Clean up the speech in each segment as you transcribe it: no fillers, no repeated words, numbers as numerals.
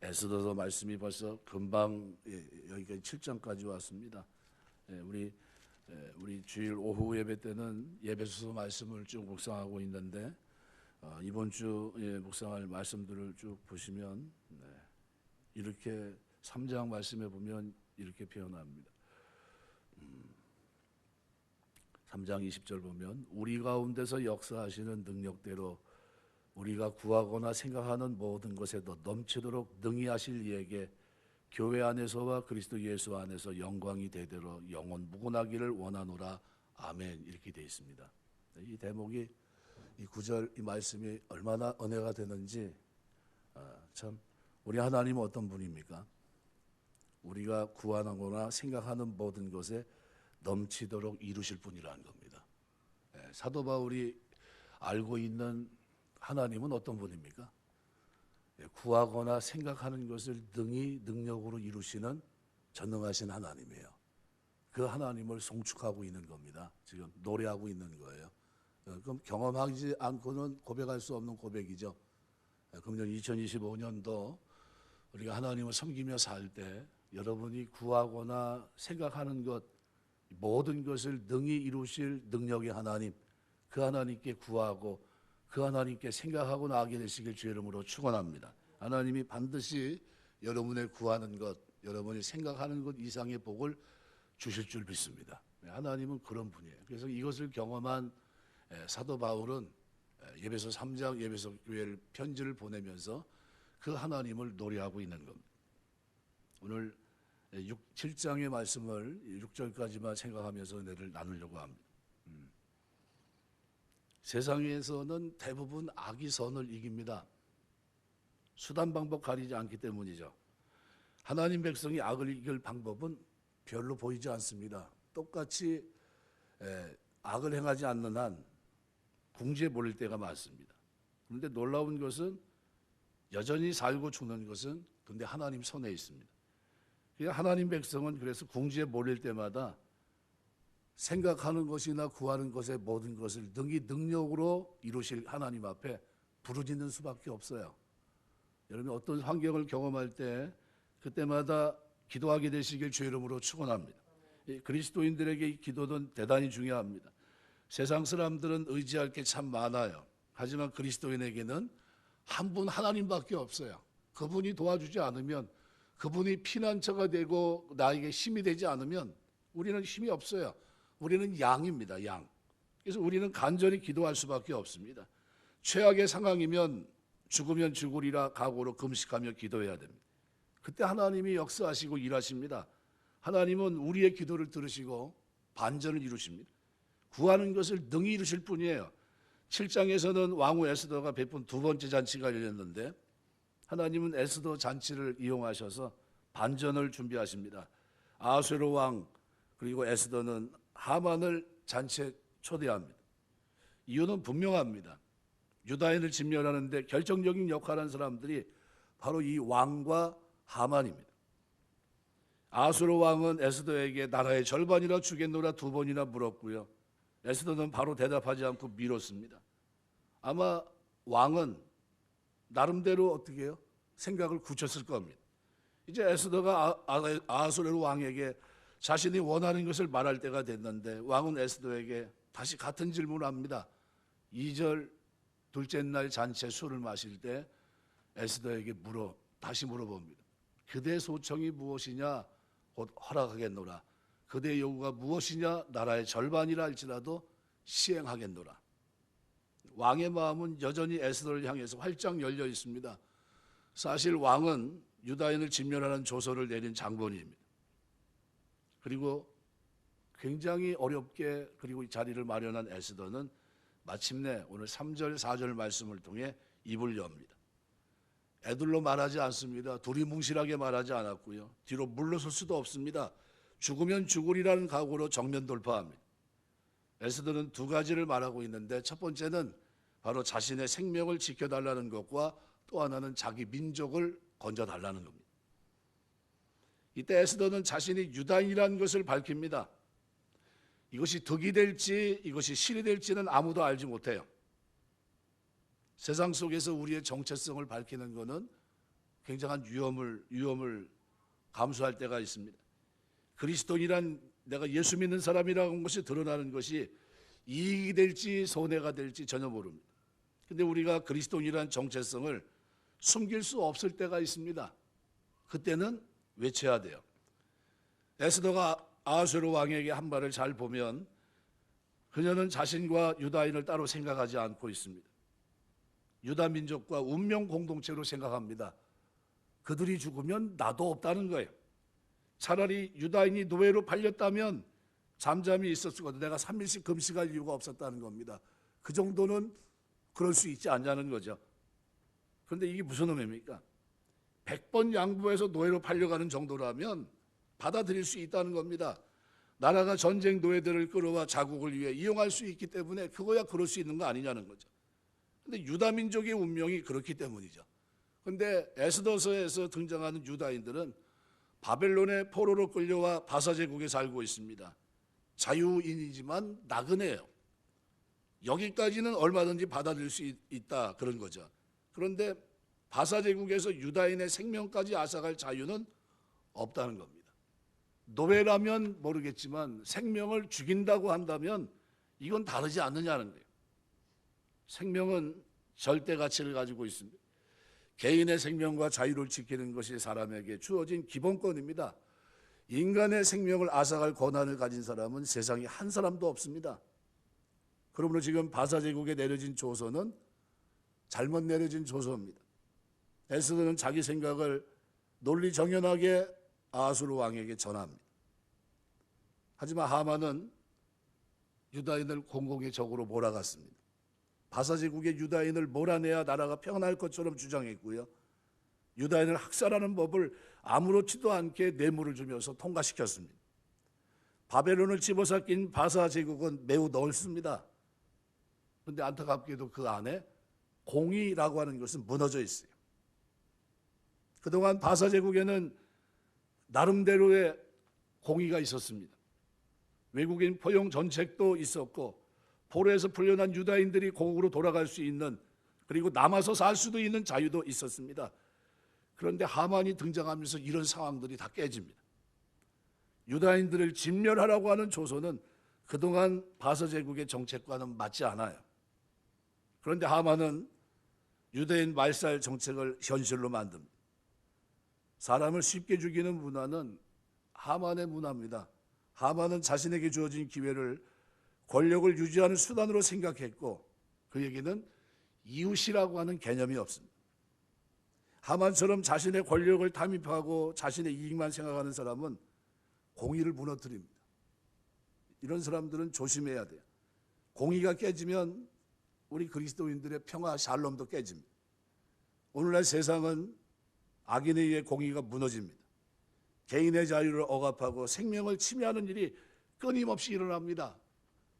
에스더서 말씀이 벌써 금방 여기까지 7장까지 왔습니다. 우리 주일 오후 예배 때는 예배소서 말씀을 쭉 묵상하고 있는데 이번 주 묵상할 말씀들을 쭉 보시면 이렇게 3장 말씀에 보면 이렇게 표현합니다. 3장 20절 보면 우리 가운데서 역사하시는 능력대로 우리가 구하거나 생각하는 모든 것에 더 넘치도록 능히 하실 이에게 교회 안에서와 그리스도 예수 안에서 영광이 대대로 영원 무궁하기를 원하노라. 아멘. 이렇게 되어 있습니다. 이 대목이 이 구절 이 말씀이 얼마나 은혜가 되는지 참 우리 하나님은 어떤 분입니까? 우리가 구하거나 생각하는 모든 것에 넘치도록 이루실 분이라는 겁니다. 사도 바울이 알고 있는 하나님은 어떤 분입니까? 구하거나 생각하는 것을 능히 능력으로 이루시는 전능하신 하나님이에요. 그 하나님을 송축하고 있는 겁니다. 지금 노래하고 있는 거예요. 그럼 경험하지 않고는 고백할 수 없는 고백이죠. 금년 2025년도 우리가 하나님을 섬기며 살 때 여러분이 구하거나 생각하는 것 모든 것을 능히 이루실 능력의 하나님, 그 하나님께 구하고 그 하나님께 생각하고 나아가게 되시길 주의 이름으로 축원합니다. 하나님이 반드시 여러분의 구하는 것, 여러분이 생각하는 것 이상의 복을 주실 줄 믿습니다. 하나님은 그런 분이에요. 그래서 이것을 경험한 사도 바울은 예배소 3장 예배소 교회를 편지를 보내면서 그 하나님을 노래하고 있는 겁니다. 오늘 7장의 말씀을 6절까지만 생각하면서 은혜를 나누려고 합니다. 세상에서는 대부분 악이 선을 이깁니다. 수단 방법 가리지 않기 때문이죠. 하나님 백성이 악을 이길 방법은 별로 보이지 않습니다. 똑같이 악을 행하지 않는 한 궁지에 몰릴 때가 많습니다. 그런데 놀라운 것은 여전히 살고 죽는 것은 근데 하나님 손에 있습니다. 하나님 백성은 그래서 궁지에 몰릴 때마다 생각하는 것이나 구하는 것의 모든 것을 능히 능력으로 이루실 하나님 앞에 부르짖는 수밖에 없어요. 여러분 어떤 환경을 경험할 때 그때마다 기도하게 되시길 주의 이름으로 축원합니다. 그리스도인들에게 이 기도는 대단히 중요합니다. 세상 사람들은 의지할 게 참 많아요. 하지만 그리스도인에게는 한 분 하나님밖에 없어요. 그분이 도와주지 않으면, 그분이 피난처가 되고 나에게 힘이 되지 않으면 우리는 힘이 없어요. 우리는 양입니다. 양. 그래서 우리는 간절히 기도할 수밖에 없습니다. 최악의 상황이면 죽으면 죽으리라 각오로 금식하며 기도해야 됩니다. 그때 하나님이 역사하시고 일하십니다. 하나님은 우리의 기도를 들으시고 반전을 이루십니다. 구하는 것을 능히 이루실 뿐이에요. 7장에서는 왕후 에스더가 베푼 두 번째 잔치가 열렸는데 하나님은 에스더 잔치를 이용하셔서 반전을 준비하십니다. 아수에로 왕 그리고 에스더는 하만을 잔치에 초대합니다. 이유는 분명합니다. 유다인을 진멸하는데 결정적인 역할을 한 사람들이 바로 이 왕과 하만입니다. 아수르 왕은 에스더에게 나라의 절반이라 주겠노라 두 번이나 물었고요. 에스더는 바로 대답하지 않고 미뤘습니다. 아마 왕은 나름대로 어떻게 해요? 생각을 굳혔을 겁니다. 이제 에스더가 아수르 왕에게 자신이 원하는 것을 말할 때가 됐는데 왕은 에스더에게 다시 같은 질문을 합니다. 2절 둘째 날 잔치에 술을 마실 때 에스더에게 다시 물어봅니다. 그대의 소청이 무엇이냐? 곧 허락하겠노라. 그대의 요구가 무엇이냐? 나라의 절반이라 할지라도 시행하겠노라. 왕의 마음은 여전히 에스더를 향해서 활짝 열려 있습니다. 사실 왕은 유다인을 진멸하는 조서를 내린 장본인입니다. 그리고 굉장히 어렵게 그리고 이 자리를 마련한 에스더는 마침내 오늘 3절 4절 말씀을 통해 입을 엽니다. 애들로 말하지 않습니다. 두리뭉실하게 말하지 않았고요. 뒤로 물러설 수도 없습니다. 죽으면 죽으리라는 각오로 정면 돌파합니다. 에스더는 두 가지를 말하고 있는데 첫 번째는 바로 자신의 생명을 지켜달라는 것과 또 하나는 자기 민족을 건져달라는 겁니다. 이때 에스더는 자신이 유다인이라는 것을 밝힙니다. 이것이 득이 될지 이것이 실이 될지는 아무도 알지 못해요. 세상 속에서 우리의 정체성을 밝히는 것은 굉장한 위험을 감수할 때가 있습니다. 그리스도인이란 내가 예수 믿는 사람이라는 하는 것이 드러나는 것이 이익이 될지 손해가 될지 전혀 모릅니다. 근데 우리가 그리스도인이란 정체성을 숨길 수 없을 때가 있습니다. 그때는 외쳐야 돼요. 에스더가 아하수에로 왕에게 한 말을 잘 보면 그녀는 자신과 유다인을 따로 생각하지 않고 있습니다. 유다 민족과 운명 공동체로 생각합니다. 그들이 죽으면 나도 없다는 거예요. 차라리 유다인이 노예로 팔렸다면 잠잠히 있었을 거다. 내가 3일씩 금식할 이유가 없었다는 겁니다. 그 정도는 그럴 수 있지 않냐는 거죠. 그런데 이게 무슨 의미입니까? 100번 양보해서 노예로 팔려가는 정도라면 받아들일 수 있다는 겁니다. 나라가 전쟁 노예들을 끌어와 자국을 위해 이용할 수 있기 때문에 그거야 그럴 수 있는 거 아니냐는 거죠. 그런데 유다 민족의 운명이 그렇기 때문이죠. 그런데 에스더서에서 등장하는 유다인들은 바벨론의 포로로 끌려와 바사 제국에 살고 있습니다. 자유인이지만 나그네예요. 여기까지는 얼마든지 받아들일 수 있다 그런 거죠. 그런데 바사 제국에서 유다인의 생명까지 앗아갈 자유는 없다는 겁니다. 노예라면 모르겠지만 생명을 죽인다고 한다면 이건 다르지 않느냐는 거예요. 생명은 절대 가치를 가지고 있습니다. 개인의 생명과 자유를 지키는 것이 사람에게 주어진 기본권입니다. 인간의 생명을 앗아갈 권한을 가진 사람은 세상에 한 사람도 없습니다. 그러므로 지금 바사 제국에 내려진 조서는 잘못 내려진 조서입니다. 에스더는 자기 생각을 논리정연하게 아하수르 왕에게 전합니다. 하지만 하만은 유다인을 공공의 적으로 몰아갔습니다. 바사 제국의 유다인을 몰아내야 나라가 평안할 것처럼 주장했고요. 유다인을 학살하는 법을 아무렇지도 않게 뇌물을 주면서 통과시켰습니다. 바벨론을 집어삼킨 바사 제국은 매우 넓습니다. 그런데 안타깝게도 그 안에 공의라고 하는 것은 무너져 있어요. 그동안 바사 제국에는 나름대로의 공의가 있었습니다. 외국인 포용 정책도 있었고 포로에서 풀려난 유다인들이 고국으로 돌아갈 수 있는, 그리고 남아서 살 수도 있는 자유도 있었습니다. 그런데 하만이 등장하면서 이런 상황들이 다 깨집니다. 유다인들을 진멸하라고 하는 조서는 그동안 바사 제국의 정책과는 맞지 않아요. 그런데 하만은 유대인 말살 정책을 현실로 만듭니다. 사람을 쉽게 죽이는 문화는 하만의 문화입니다. 하만은 자신에게 주어진 기회를 권력을 유지하는 수단으로 생각했고 그에게는 이웃이라고 하는 개념이 없습니다. 하만처럼 자신의 권력을 담입하고 자신의 이익만 생각하는 사람은 공의를 무너뜨립니다. 이런 사람들은 조심해야 돼요. 공의가 깨지면 우리 그리스도인들의 평화 샬롬도 깨집니다. 오늘날 세상은 악인에 의해 공의가 무너집니다. 개인의 자유를 억압하고 생명을 침해하는 일이 끊임없이 일어납니다.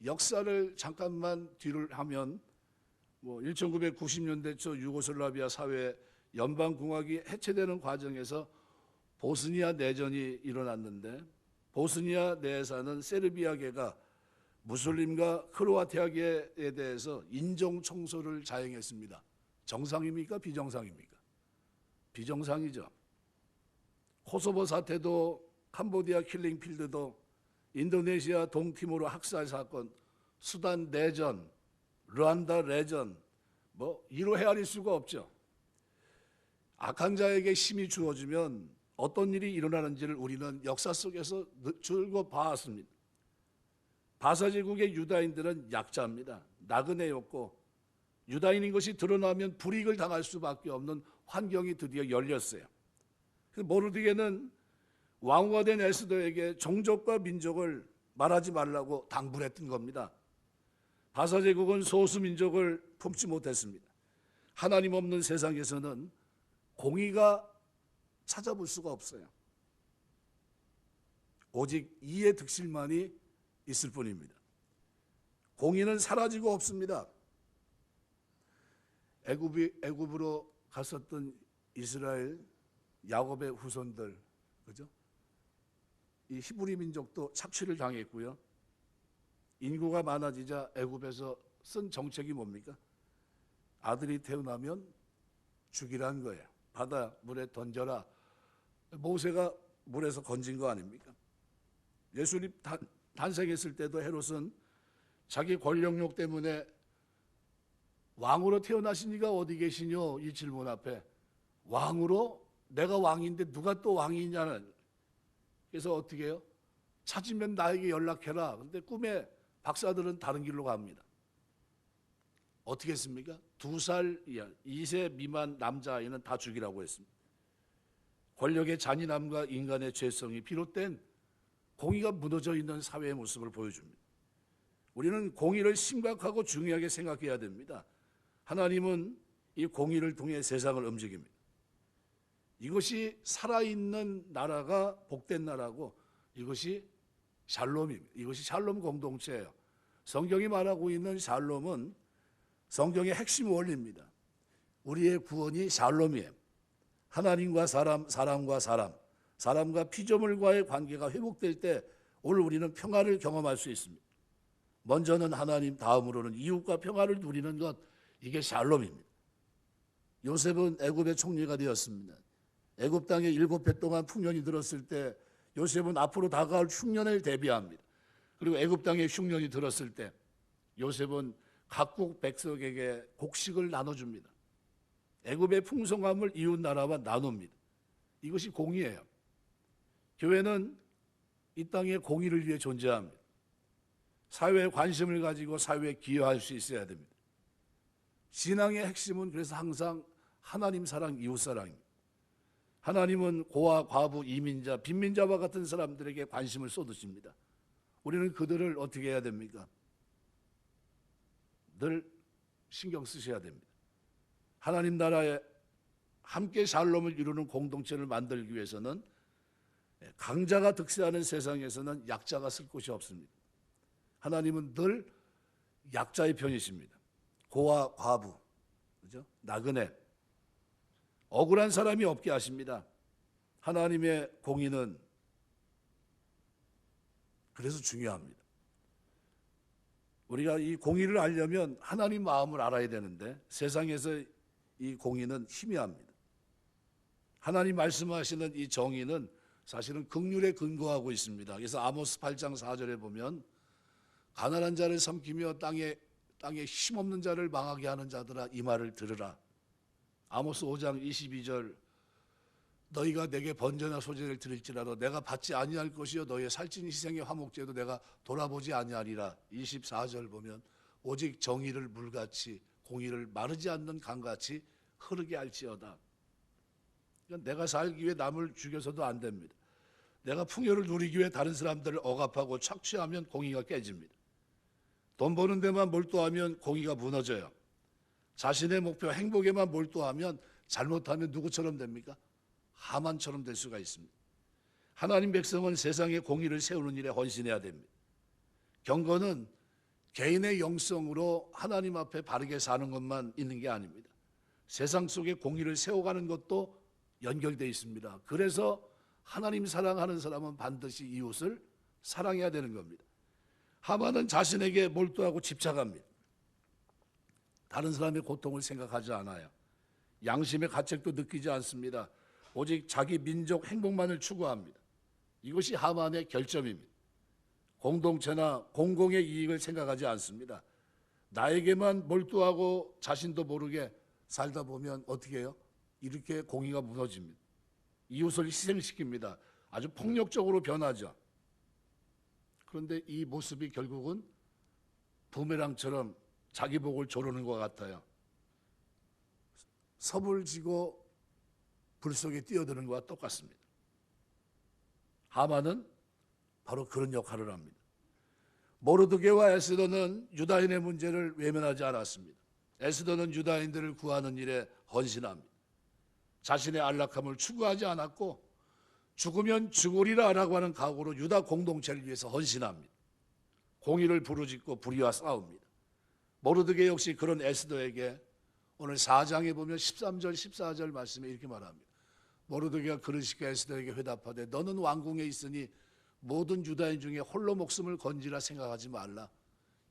역사를 잠깐만 뒤를 하면 1990년대 초 유고슬라비아 사회 연방공화국이 해체되는 과정에서 보스니아 내전이 일어났는데 보스니아 내에 사는 세르비아계가 무슬림과 크로아티아계에 대해서 인종 청소를 자행했습니다. 정상입니까? 비정상입니까? 비정상이죠. 코소보 사태도, 캄보디아 킬링필드도, 인도네시아 동티모르 학살 사건, 수단 내전, 르완다 내전, 이로 헤아릴 수가 없죠. 악한 자에게 힘이 주어지면 어떤 일이 일어나는지를 우리는 역사 속에서 줄곧 봐왔습니다. 바사 제국의 유다인들은 약자입니다. 나그네였고 유다인인 것이 드러나면 불이익을 당할 수밖에 없는 환경이 드디어 열렸어요. 모르드게는 왕후가 된 에스더에게 종족과 민족을 말하지 말라고 당부했던 겁니다. 바사 제국은 소수 민족을 품지 못했습니다. 하나님 없는 세상에서는 공의가 찾아볼 수가 없어요. 오직 이의 득실만이 있을 뿐입니다. 공의는 사라지고 없습니다. 애굽으로 갔었던 이스라엘 야곱의 후손들, 그죠? 이 히브리 민족도 착취를 당했고요. 인구가 많아지자 애굽에서 쓴 정책이 뭡니까? 아들이 태어나면 죽이라는 거예요. 바다 물에 던져라. 모세가 물에서 건진 거 아닙니까? 예수님 탄생했을 때도 헤롯은 자기 권력욕 때문에 왕으로 태어나신 이가 어디 계시뇨? 이 질문 앞에 왕으로? 내가 왕인데 누가 또 왕이냐는. 그래서 어떻게 해요? 찾으면 나에게 연락해라. 근데 꿈에 박사들은 다른 길로 갑니다. 어떻게 했습니까? 2살 이하, 2세 미만 남자아이는 다 죽이라고 했습니다. 권력의 잔인함과 인간의 죄성이 비롯된 공의가 무너져 있는 사회의 모습을 보여줍니다. 우리는 공의를 심각하고 중요하게 생각해야 됩니다. 하나님은 이 공의를 통해 세상을 움직입니다. 이것이 살아있는 나라가 복된 나라고, 이것이 샬롬입니다. 이것이 샬롬 공동체예요. 성경이 말하고 있는 샬롬은 성경의 핵심 원리입니다. 우리의 구원이 샬롬이에요. 하나님과 사람, 사람과 사람, 사람과 피조물과의 관계가 회복될 때 오늘 우리는 평화를 경험할 수 있습니다. 먼저는 하나님, 다음으로는 이웃과 평화를 누리는 것, 이게 샬롬입니다. 요셉은 애굽의 총리가 되었습니다. 애굽 땅에 7해 동안 풍년이 들었을 때 요셉은 앞으로 다가올 흉년을 대비합니다. 그리고 애굽 땅에 흉년이 들었을 때 요셉은 각국 백성에게 곡식을 나눠줍니다. 애굽의 풍성함을 이웃 나라와 나눕니다. 이것이 공의예요. 교회는 이 땅의 공의를 위해 존재합니다. 사회에 관심을 가지고 사회에 기여할 수 있어야 됩니다. 신앙의 핵심은 그래서 항상 하나님 사랑, 이웃 사랑입니다. 하나님은 고아, 과부, 이민자, 빈민자와 같은 사람들에게 관심을 쏟으십니다. 우리는 그들을 어떻게 해야 됩니까? 늘 신경 쓰셔야 됩니다. 하나님 나라에 함께 샬롬을 이루는 공동체를 만들기 위해서는 강자가 득세하는 세상에서는 약자가 쓸 곳이 없습니다. 하나님은 늘 약자의 편이십니다. 고아, 과부, 그죠? 나그네, 억울한 사람이 없게 하십니다. 하나님의 공의는 그래서 중요합니다. 우리가 이 공의를 알려면 하나님 마음을 알아야 되는데 세상에서 이 공의는 희미합니다. 하나님 말씀하시는 이 정의는 사실은 긍휼에 근거하고 있습니다. 그래서 아모스 8장 4절에 보면 가난한 자를 삼키며 땅에 힘없는 자를 망하게 하는 자들아 이 말을 들으라. 아모스 5장 22절 너희가 내게 번제나 소제를 드릴지라도 내가 받지 아니할 것이요 너희의 살찐 희생의 화목제도 내가 돌아보지 아니하리라. 24절 보면 오직 정의를 물같이 공의를 마르지 않는 강같이 흐르게 할지어다. 그러니까 내가 살기 위해 남을 죽여서도 안 됩니다. 내가 풍요를 누리기 위해 다른 사람들을 억압하고 착취하면 공의가 깨집니다. 돈 버는 데만 몰두하면 공의가 무너져요. 자신의 목표 행복에만 몰두하면 잘못하면 누구처럼 됩니까? 하만처럼 될 수가 있습니다. 하나님 백성은 세상에 공의를 세우는 일에 헌신해야 됩니다. 경건은 개인의 영성으로 하나님 앞에 바르게 사는 것만 있는 게 아닙니다. 세상 속에 공의를 세워가는 것도 연결되어 있습니다. 그래서 하나님 사랑하는 사람은 반드시 이웃을 사랑해야 되는 겁니다. 하만은 자신에게 몰두하고 집착합니다. 다른 사람의 고통을 생각하지 않아요. 양심의 가책도 느끼지 않습니다. 오직 자기 민족 행복만을 추구합니다. 이것이 하만의 결점입니다. 공동체나 공공의 이익을 생각하지 않습니다. 나에게만 몰두하고 자신도 모르게 살다 보면 어떻게 해요? 이렇게 공의가 무너집니다. 이웃을 희생시킵니다. 아주 폭력적으로 변하죠. 그런데 이 모습이 결국은 부메랑처럼 자기 복을 조르는 것 같아요. 섭을 지고 불 속에 뛰어드는 것과 똑같습니다. 하만은 바로 그런 역할을 합니다. 모르드게와 에스더는 유다인의 문제를 외면하지 않았습니다. 에스더는 유다인들을 구하는 일에 헌신합니다. 자신의 안락함을 추구하지 않았고 죽으면 죽으리라 라고 하는 각오로 유다 공동체를 위해서 헌신합니다. 공의를 부르짖고 불의와 싸웁니다. 모르드게 역시 그런 에스더에게 오늘 4장에 보면 13절 14절 말씀에 이렇게 말합니다. 모르드게가 그르시게 에스더에게 회답하되 너는 왕궁에 있으니 모든 유다인 중에 홀로 목숨을 건지라 생각하지 말라.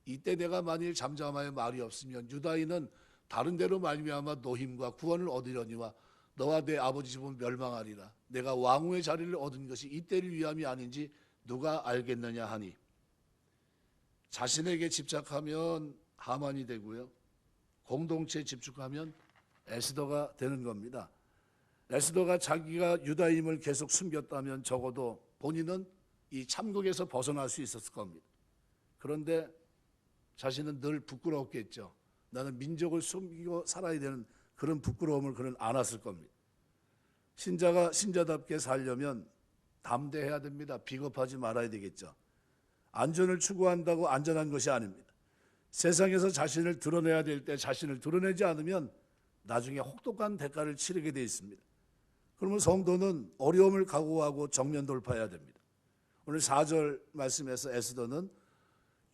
이때 내가 만일 잠잠하여 말이 없으면 유다인은 다른 데로 말미암아 노힘과 구원을 얻으려니와 너와 내 아버지 집은 멸망하리라. 내가 왕후의 자리를 얻은 것이 이때를 위함이 아닌지 누가 알겠느냐 하니, 자신에게 집착하면 하만이 되고요, 공동체에 집중하면 에스더가 되는 겁니다. 에스더가 자기가 유다임을 계속 숨겼다면 적어도 본인은 이 참국에서 벗어날 수 있었을 겁니다. 그런데 자신은 늘 부끄러웠겠죠. 나는 민족을 숨기고 살아야 되는 그런 부끄러움을 그는 안았을 겁니다. 신자가 신자답게 살려면 담대해야 됩니다. 비겁하지 말아야 되겠죠. 안전을 추구한다고 안전한 것이 아닙니다. 세상에서 자신을 드러내야 될 때 자신을 드러내지 않으면 나중에 혹독한 대가를 치르게 돼 있습니다. 그러면 성도는 어려움을 각오하고 정면 돌파해야 됩니다. 오늘 4절 말씀에서 에스더는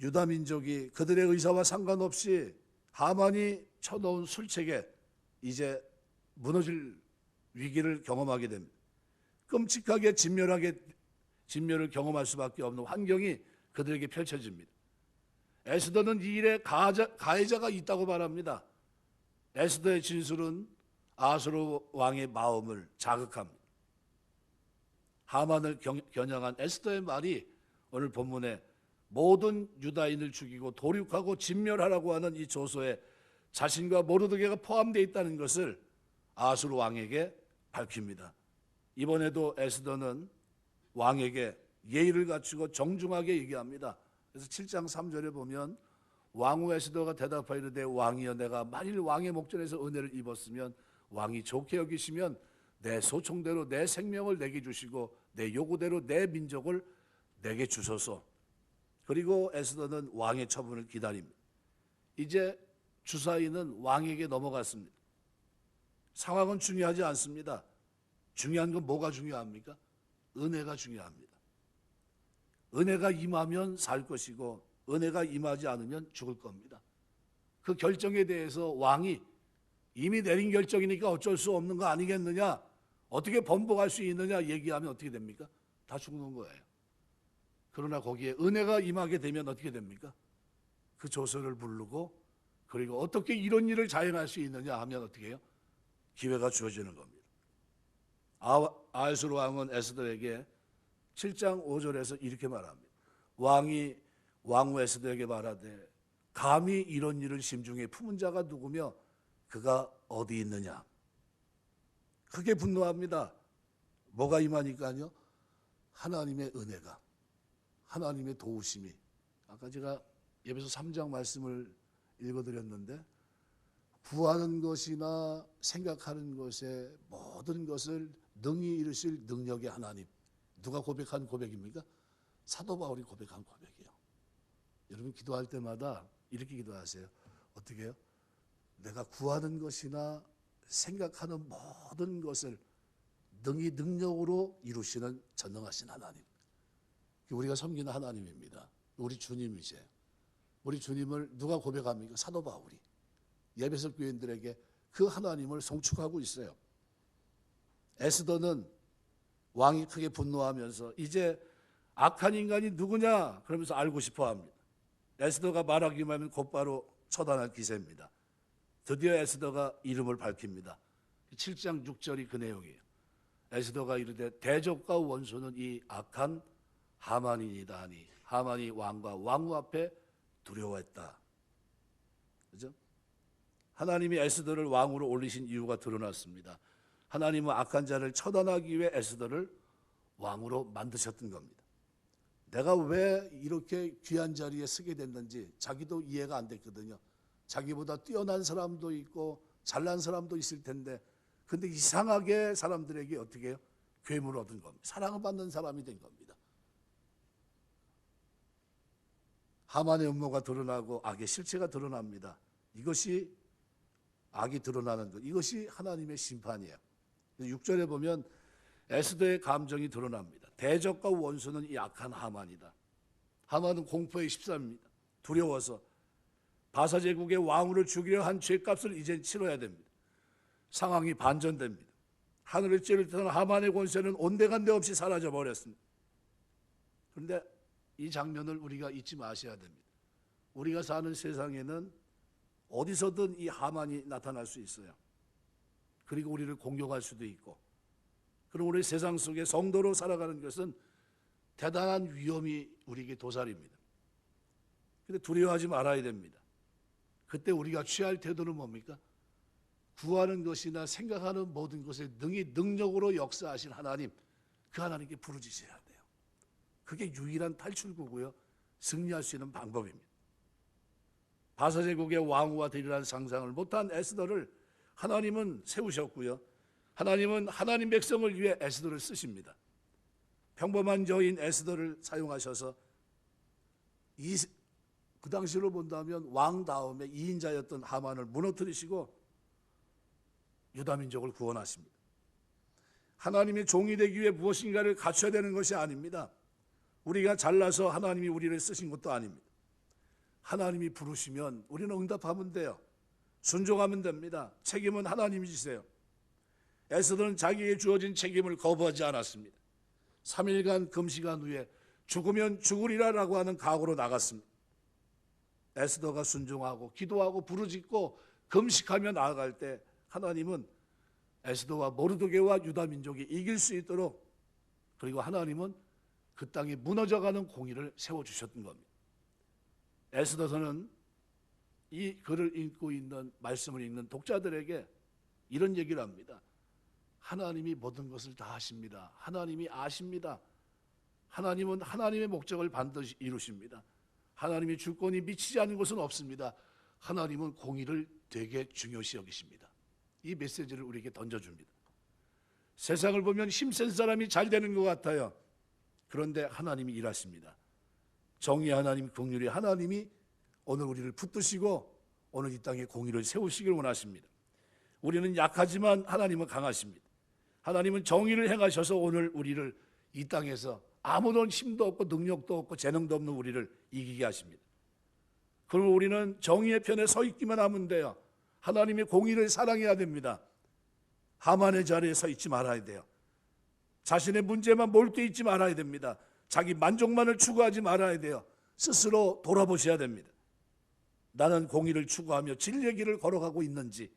유다 민족이 그들의 의사와 상관없이 하만이 쳐놓은 술책에 이제 무너질 위기를 경험하게 됩니다. 끔찍하게 진멸을 경험할 수밖에 없는 환경이 그들에게 펼쳐집니다. 에스더는 이 일에 가해자가 있다고 말합니다. 에스더의 진술은 아수르 왕의 마음을 자극합니다. 하만을 겨냥한 에스더의 말이 오늘 본문에 모든 유다인을 죽이고 도륙하고 진멸하라고 하는 이 조서에 자신과 모르드게가 포함되어 있다는 것을 아수르 왕에게 밝힙니다. 이번에도 에스더는 왕에게 예의를 갖추고 정중하게 얘기합니다. 그래서 7장 3절에 보면 왕후 에스더가 대답하이르되 왕이여, 내가 만일 왕의 목전에서 은혜를 입었으면 왕이 좋게 여기시면 내 소총대로 내 생명을 내게 주시고 내 요구대로 내 민족을 내게 주소서. 그리고 에스더는 왕의 처분을 기다립니다. 이제 주사위는 왕에게 넘어갔습니다. 상황은 중요하지 않습니다. 중요한 건 뭐가 중요합니까? 은혜가 중요합니다. 은혜가 임하면 살 것이고 은혜가 임하지 않으면 죽을 겁니다. 그 결정에 대해서 왕이 이미 내린 결정이니까 어쩔 수 없는 거 아니겠느냐, 어떻게 번복할 수 있느냐 얘기하면 어떻게 됩니까? 다 죽는 거예요. 그러나 거기에 은혜가 임하게 되면 어떻게 됩니까? 그 조서를 부르고 그리고 어떻게 이런 일을 자행할 수 있느냐 하면 어떻게 해요? 기회가 주어지는 겁니다. 아수르 왕은 에스더에게 7장 5절에서 이렇게 말합니다. 왕이 왕후 에스더에게 말하되 감히 이런 일을 심중에 품은 자가 누구며 그가 어디 있느냐. 크게 분노합니다. 뭐가 임하니까요? 하나님의 은혜가, 하나님의 도우심이. 아까 제가 예배소 3장 말씀을 읽어드렸는데 구하는 것이나 생각하는 것에 모든 것을 능히 이루실 능력의 하나님. 누가 고백한 고백입니까? 사도 바울이 고백한 고백이에요. 여러분 기도할 때마다 이렇게 기도하세요. 어떻게 해요? 내가 구하는 것이나 생각하는 모든 것을 능히 능력으로 이루시는 전능하신 하나님. 우리가 섬기는 하나님입니다. 우리 주님이세요. 우리 주님을 누가 고백합니까? 사도 바울이 예배석 교인들에게 그 하나님을 송축하고 있어요. 에스더는 왕이 크게 분노하면서 이제 악한 인간이 누구냐 그러면서 알고 싶어 합니다. 에스더가 말하기만 하면 곧바로 처단할 기세입니다. 드디어 에스더가 이름을 밝힙니다. 7장 6절이 그 내용이에요. 에스더가 이르되 대적과 원수는 이 악한 하만이니이다 하니 하만이 왕과 왕후 앞에 두려워했다. 그죠? 하나님이 에스더를 왕으로 올리신 이유가 드러났습니다. 하나님은 악한 자를 처단하기 위해 에스더를 왕으로 만드셨던 겁니다. 내가 왜 이렇게 귀한 자리에 서게 됐는지 자기도 이해가 안 됐거든요. 자기보다 뛰어난 사람도 있고 잘난 사람도 있을 텐데 근데 이상하게 사람들에게 어떻게 해요? 괴물을 얻은 겁니다. 사랑을 받는 사람이 된 겁니다. 하만의 음모가 드러나고 악의 실체가 드러납니다. 이것이 악이 드러나는 것, 이것이 하나님의 심판이에요. 6절에 보면 에스더의 감정이 드러납니다. 대적과 원수는 이 악한 하만이다. 하만은 공포에 휩싸입니다. 두려워서 바사 제국의 왕후를 죽이려 한 죄값을 이젠 치러야 됩니다. 상황이 반전됩니다. 하늘을 찌를 듯한 하만의 권세는 온데간데 없이 사라져 버렸습니다. 그런데 이 장면을 우리가 잊지 마셔야 됩니다. 우리가 사는 세상에는 어디서든 이 하만이 나타날 수 있어요. 그리고 우리를 공격할 수도 있고, 그럼 우리 세상 속에 성도로 살아가는 것은 대단한 위험이 우리에게 도사립니다. 그런데 두려워하지 말아야 됩니다. 그때 우리가 취할 태도는 뭡니까? 구하는 것이나 생각하는 모든 것에 능력으로 역사하신 하나님, 그 하나님께 부르짖어야 돼요. 그게 유일한 탈출구고요, 승리할 수 있는 방법입니다. 바사제국의 왕후가 되리라는 상상을 못한 에스더를 하나님은 세우셨고요, 하나님은 하나님 백성을 위해 에스더를 쓰십니다. 평범한 여인 에스더를 사용하셔서 그 당시로 본다면 왕 다음에 2인자였던 하만을 무너뜨리시고 유다민족을 구원하십니다. 하나님의 종이 되기 위해 무엇인가를 갖춰야 되는 것이 아닙니다. 우리가 잘나서 하나님이 우리를 쓰신 것도 아닙니다. 하나님이 부르시면 우리는 응답하면 돼요. 순종하면 됩니다. 책임은 하나님이 지세요. 에스더는 자기에게 주어진 책임을 거부하지 않았습니다. 3일간 금식한 후에 죽으면 죽으리라라고 하는 각오로 나갔습니다. 에스더가 순종하고 기도하고 부르짖고 금식하며 나아갈 때 하나님은 에스더와 모르드게와 유다 민족이 이길 수 있도록, 그리고 하나님은 그 땅이 무너져가는 공의를 세워주셨던 겁니다. 에스더서는 이 글을 읽고 있는, 말씀을 읽는 독자들에게 이런 얘기를 합니다. 하나님이 모든 것을 다 하십니다. 하나님이 아십니다. 하나님은 하나님의 목적을 반드시 이루십니다. 하나님의 주권이 미치지 않는 것은 없습니다. 하나님은 공의를 되게 중요시 여기십니다. 이 메시지를 우리에게 던져줍니다. 세상을 보면 힘센 사람이 잘 되는 것 같아요. 그런데 하나님이 일하십니다. 정의 하나님, 긍휼의 하나님이 오늘 우리를 붙드시고 오늘 이 땅에 공의를 세우시길 원하십니다. 우리는 약하지만 하나님은 강하십니다. 하나님은 정의를 행하셔서 오늘 우리를 이 땅에서 아무런 힘도 없고 능력도 없고 재능도 없는 우리를 이기게 하십니다. 그럼 우리는 정의의 편에 서 있기만 하면 돼요. 하나님의 공의를 사랑해야 됩니다. 하만의 자리에 서 있지 말아야 돼요. 자신의 문제만 몰두해 있지 말아야 됩니다. 자기 만족만을 추구하지 말아야 돼요. 스스로 돌아보셔야 됩니다. 나는 공의를 추구하며 진리의 길을 걸어가고 있는지.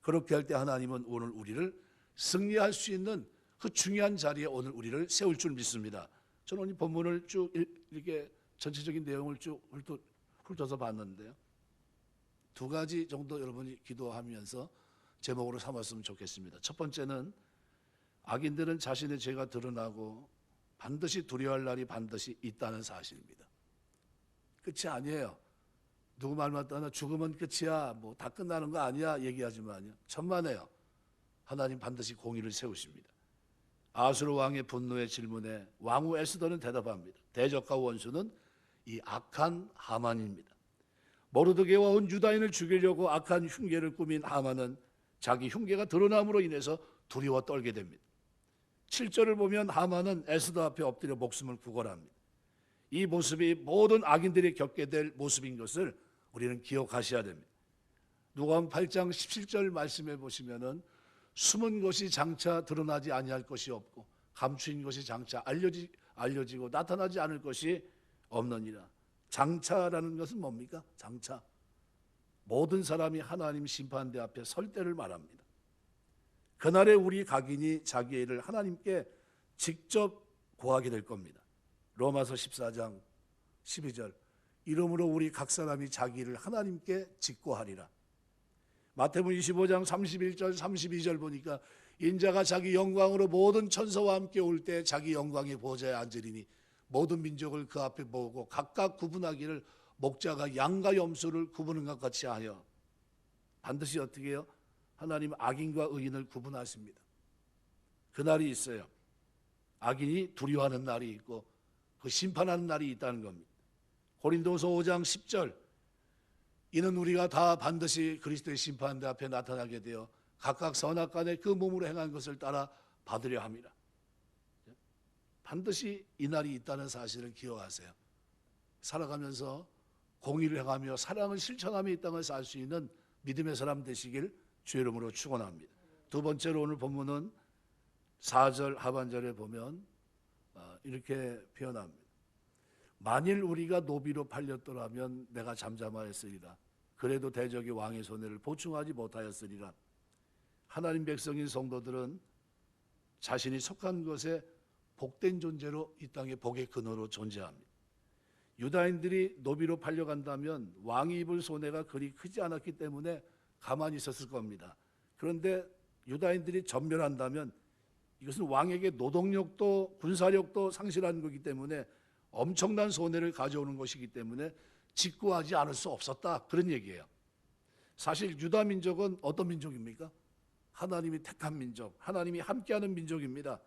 그렇게 할 때 하나님은 오늘 우리를 승리할 수 있는 그 중요한 자리에 오늘 우리를 세울 줄 믿습니다. 저는 이 본문을 쭉 이렇게 전체적인 내용을 쭉 훑어서 봤는데요, 두 가지 정도 여러분이 기도하면서 제목으로 삼았으면 좋겠습니다. 첫 번째는 악인들은 자신의 죄가 드러나고 반드시 두려워할 날이 반드시 있다는 사실입니다. 끝이 아니에요. 누구 말만 떠나 죽으면 끝이야, 뭐 다 끝나는 거 아니야 얘기하지만요, 천만에요. 하나님 반드시 공의를 세우십니다. 아수르 왕의 분노의 질문에 왕후 에스더는 대답합니다. 대적과 원수는 이 악한 하만입니다. 모르드게와 온 유다인을 죽이려고 악한 흉계를 꾸민 하만은 자기 흉계가 드러남으로 인해서 두려워 떨게 됩니다. 7절을 보면 하만은 에스더 앞에 엎드려 목숨을 구걸합니다. 이 모습이 모든 악인들이 겪게 될 모습인 것을 우리는 기억하셔야 됩니다. 누가복음 8장 17절 말씀해 보시면은 숨은 것이 장차 드러나지 아니할 것이 없고 감추인 것이 장차 알려지고 나타나지 않을 것이 없느니라. 장차라는 것은 뭡니까? 장차. 모든 사람이 하나님 심판대 앞에 설 때를 말합니다. 그날에 우리 각인이 자기의 일을 하나님께 직접 고하게 될 겁니다. 로마서 14장 12절, 이러므로 우리 각 사람이 자기 일을 하나님께 직고하리라. 마태복음 25장 31절 32절 보니까 인자가 자기 영광으로 모든 천사와 함께 올 때 자기 영광의 보좌에 앉으리니 모든 민족을 그 앞에 모으고 각각 구분하기를 목자가 양과 염소를 구분한 것 같이 하여. 반드시 어떻게 해요? 하나님 악인과 의인을 구분하십니다. 그날이 있어요. 악인이 두려워하는 날이 있고 그 심판하는 날이 있다는 겁니다. 고린도서 5장 10절, 이는 우리가 다 반드시 그리스도의 심판대 앞에 나타나게 되어 각각 선악간에 그 몸으로 행한 것을 따라 받으려 합니다. 반드시 이 날이 있다는 사실을 기억하세요. 살아가면서 공의를 행하며 사랑을 실천하며 이 땅을 살 수 있는 믿음의 사람 되시길 주의 이름으로 축원합니다. 두 번째로 오늘 본문은 4절 하반절에 보면 이렇게 표현합니다. 만일 우리가 노비로 팔렸더라면 내가 잠잠하였으리라. 그래도 대적이 왕의 손해를 보충하지 못하였으리라. 하나님 백성인 성도들은 자신이 속한 것에 복된 존재로 이 땅의 복의 근원으로 존재합니다. 유다인들이 노비로 팔려간다면 왕이 입을 손해가 그리 크지 않았기 때문에 가만히 있었을 겁니다. 그런데 유다인들이 전멸한다면 이것은 왕에게 노동력도 군사력도 상실한 거기 때문에 엄청난 손해를 가져오는 것이기 때문에 직구하지 않을 수 없었다, 그런 얘기예요. 사실 유다 민족은 어떤 민족입니까? 하나님이 택한 민족, 하나님이 함께하는 민족입니다.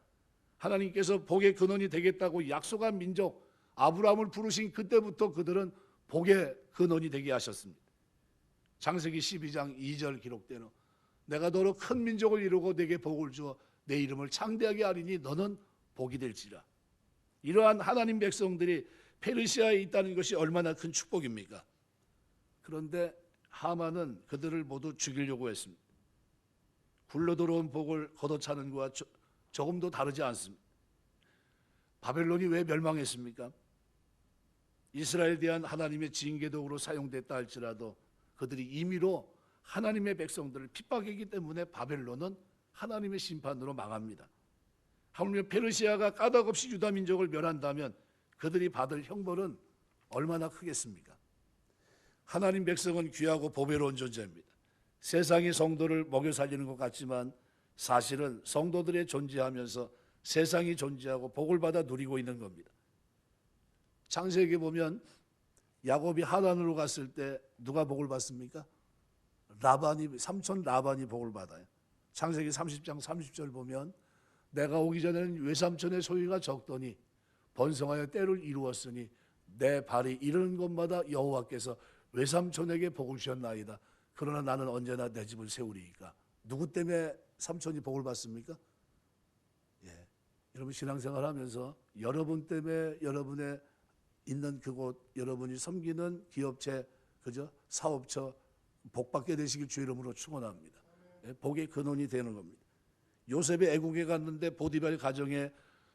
하나님께서 복의 근원이 되겠다고 약속한 민족, 아브라함을 부르신 그때부터 그들은 복의 근원이 되게 하셨습니다. 창세기 12장 2절 기록대로 내가 너로 큰 민족을 이루고 내게 복을 주어 내 이름을 창대하게 하리니 너는 복이 될지라. 이러한 하나님 백성들이 페르시아에 있다는 것이 얼마나 큰 축복입니까? 그런데 하만은 그들을 모두 죽이려고 했습니다. 굴러 들어온 복을 걷어차는 것과 조금도 다르지 않습니다. 바벨론이 왜 멸망했습니까? 이스라엘에 대한 하나님의 징계도구로 사용됐다 할지라도 그들이 임의로 하나님의 백성들을 핍박했기 때문에 바벨론은 하나님의 심판으로 망합니다. 하물며 페르시아가 까닭없이 유다 민족을 멸한다면 그들이 받을 형벌은 얼마나 크겠습니까? 하나님 백성은 귀하고 보배로운 존재입니다. 세상이 성도를 먹여 살리는 것 같지만 사실은 성도들의 존재하면서 세상이 존재하고 복을 받아 누리고 있는 겁니다. 창세기에 보면 야곱이 하란으로 갔을 때 누가 복을 받습니까? 삼촌 라반이 복을 받아요. 창세기 30장 30절 보면 내가 오기 전에는 외삼촌의 소유가 적더니 번성하여 때를 이루었으니 내 발이 이르는 곳마다 여호와께서 외삼촌에게 복을 주셨나이다. 그러나 나는 언제나 내 집을 세우리이까. 누구 때문에 삼촌이 복을 받습니까? 여러분 신앙생활 하면서 여러분 때문에 여러분의 있는 그곳, 여러분이 섬기는 기업체, 그죠? 사업처 복받게 되시길 주 이름으로 축원합니다. 복의 근원이 되는 겁니다. 요셉이 애국에 갔는데 보디발 가정에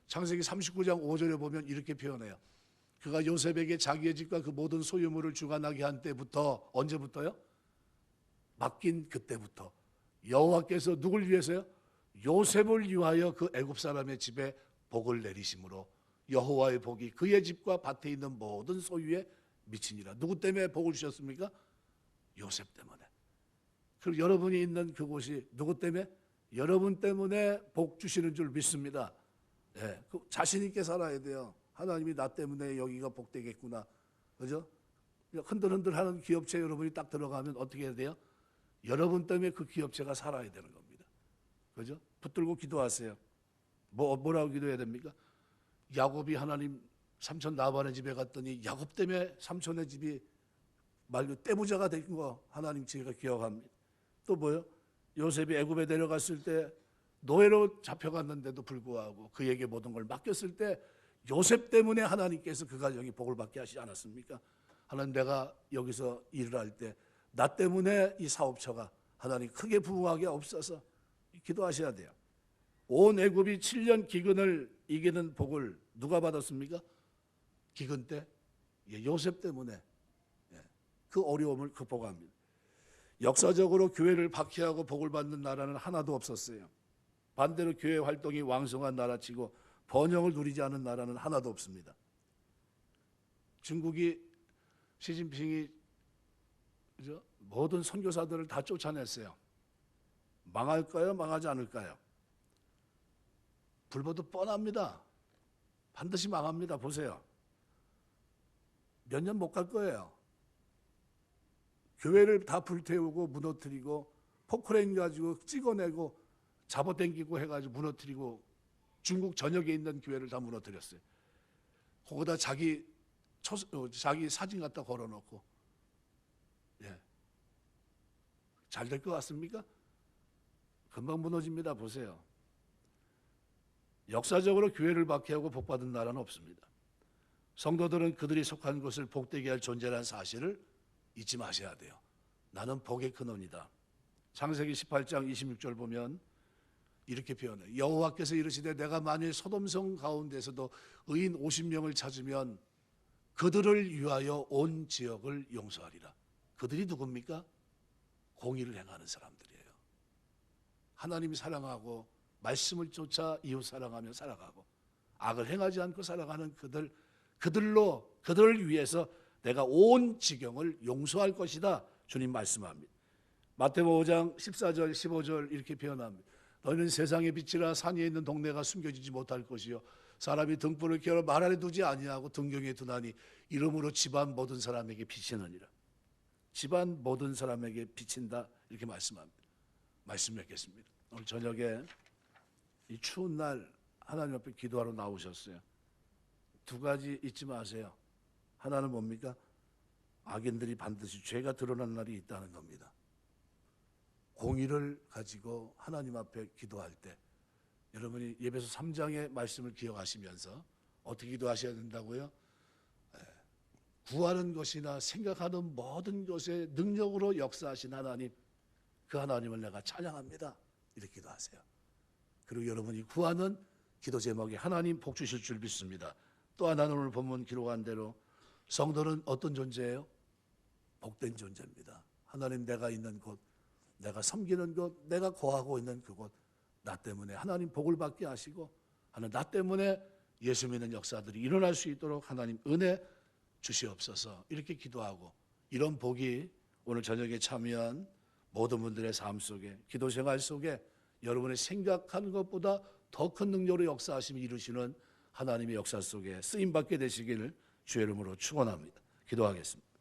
창세기 39장 5절에 보면 이렇게 표현해요. 그가 요셉에게 자기의 집과 그 모든 소유물을 주관하게 한 때부터, 언제부터요? 맡긴 그때부터 여호와께서 누굴 위해서요? 요셉을 위하여 그 애굽 사람의 집에 복을 내리심으로 여호와의 복이 그의 집과 밭에 있는 모든 소유에 미치니라. 누구 때문에 복을 주셨습니까? 요셉 때문에. 그리고 여러분이 있는 그곳이 누구 때문에? 여러분 때문에 복 주시는 줄 믿습니다. 자신 있게 살아야 돼요. 하나님이 나 때문에 여기가 복되겠구나. 그죠? 흔들흔들하는 기업체 여러분이 딱 들어가면 어떻게 해야 돼요? 여러분 때문에 그 기업체가 살아야 되는 겁니다. 그죠? 붙들고 기도하세요. 뭐라고 기도해야 됩니까? 야곱이 하나님 삼촌 라반의 집에 갔더니 야곱 때문에 삼촌의 집이 말로 떼부자가 된 거 하나님 제가 기억합니다. 또 뭐요? 요셉이 애굽에 내려갔을 때 노예로 잡혀갔는데도 불구하고 그에게 모든 걸 맡겼을 때 요셉 때문에 하나님께서 그 가정이 복을 받게 하시지 않았습니까? 하나님 내가 여기서 일을 할 때 나 때문에 이 사업처가 하나님 크게 부흥하게 없어서 기도하셔야 돼요. 온 애굽이 7년 기근을 이기는 복을 누가 받았습니까? 기근 때 요셉 때문에 그 어려움을 극복합니다. 역사적으로 교회를 박해하고 복을 받는 나라는 하나도 없었어요. 반대로 교회 활동이 왕성한 나라치고 번영을 누리지 않은 나라는 하나도 없습니다. 중국이 시진핑이 모든 선교사들을 다 쫓아냈어요. 망할까요? 망하지 않을까요? 불보듯 뻔합니다. 반드시 망합니다. 보세요. 몇 년 못 갈 거예요. 교회를 다 불태우고 무너뜨리고 포크레인 가지고 찍어내고 잡아당기고 해가지고 무너뜨리고 중국 전역에 있는 교회를 다 무너뜨렸어요. 거기다 자기 사진 갖다 걸어놓고 잘 될 것 같습니까? 금방 무너집니다. 보세요. 역사적으로 교회를 박해하고 복받은 나라는 없습니다. 성도들은 그들이 속한 것을 복되게 할 존재라는 사실을 잊지 마셔야 돼요. 나는 복의 근원이다. 창세기 18장 26절 보면 이렇게 표현해요. 여호와께서 이르시되 내가 만일 소돔성 가운데서도 의인 50명을 찾으면 그들을 위하여 온 지역을 용서하리라. 그들이 누굽니까? 공의를 행하는 사람들이에요. 하나님이 사랑하고 말씀을 쫓아 이웃 사랑하며 살아가고 악을 행하지 않고 살아가는 그들을 위해서 내가 온 지경을 용서할 것이다. 주님 말씀합니다. 마태복음 5장 14절 15절 이렇게 표현합니다. 너희는 세상의 빛이라 산 위에 있는 동네가 숨겨지지 못할 것이요 사람이 등불을 켜어 말 아래 두지 아니하고 등경에 두나니 이름으로 집안 모든 사람에게 비치느니라. 집안 모든 사람에게 비친다 이렇게 말씀합니다. 말씀 맺겠습니다. 오늘 저녁에 이 추운 날 하나님 앞에 기도하러 나오셨어요. 두 가지 잊지 마세요. 하나는 뭡니까? 악인들이 반드시 죄가 드러난 날이 있다는 겁니다. 공의를 가지고 하나님 앞에 기도할 때 여러분이 예배소 3장의 말씀을 기억하시면서 어떻게 기도하셔야 된다고요? 구하는 것이나 생각하는 모든 것에 능력으로 역사하신 하나님, 그 하나님을 내가 찬양합니다. 이렇게 기도하세요. 그리고 여러분이 구하는 기도 제목에 하나님 복 주실 줄 믿습니다. 또 하나는 오늘 본문 기록한 대로 성도는 어떤 존재예요? 복된 존재입니다. 하나님 내가 있는 곳, 내가 섬기는 곳, 내가 거하고 있는 그곳, 나 때문에 하나님 복을 받게 하시고 하는 나 때문에 예수 믿는 역사들이 일어날 수 있도록 하나님 은혜 주시옵소서. 이렇게 기도하고 이런 복이 오늘 저녁에 참여한 모든 분들의 삶 속에 기도 생활 속에 여러분의 생각하는 것보다 더 큰 능력으로 역사하심이 이루시는 하나님의 역사 속에 쓰임받게 되시기를 주의 이름으로 축원합니다. 기도하겠습니다.